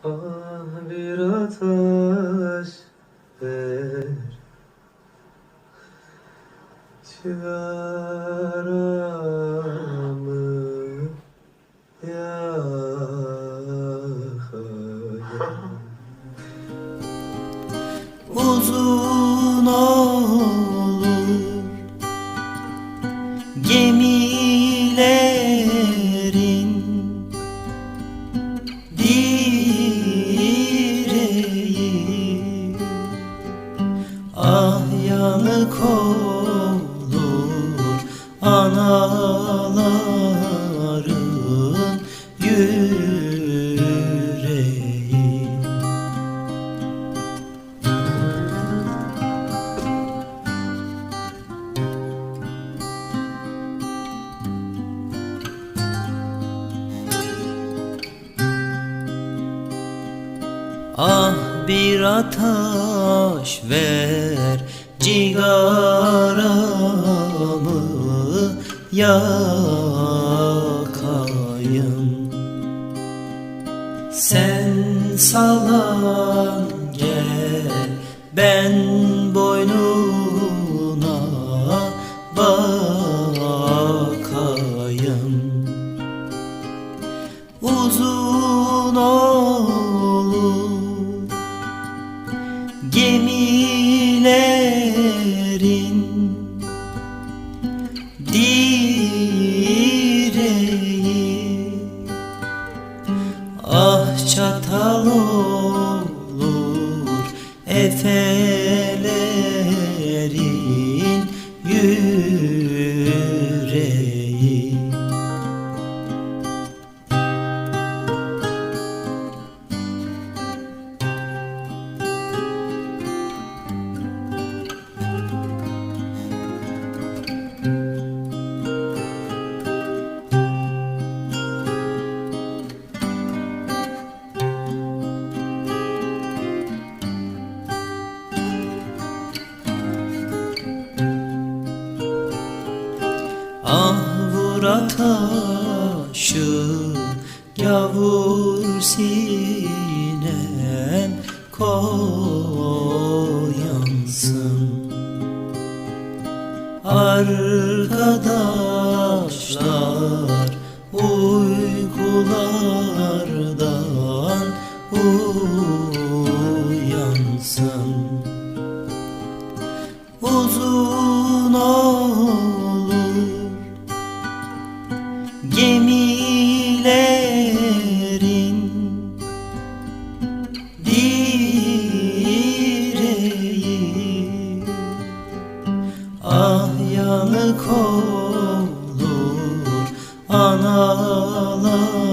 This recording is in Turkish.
Ah bir ateş ver, çıgaramı yakayım. Uzun olur gemilerin direği, ah yanık olur anaların yüreği. Ah bir ateş ver, cigaramı yakayım. Sen salan gel, ben boynuna bakayım. Uzun olur gemilerin direği, ah çatal olur efelerin yüreği. Ah vur ataşı yavur sinem koyansın. Arkadaşlar uykulardan uyansın. Uzun olur gemilerin direği, ah yanık olur analar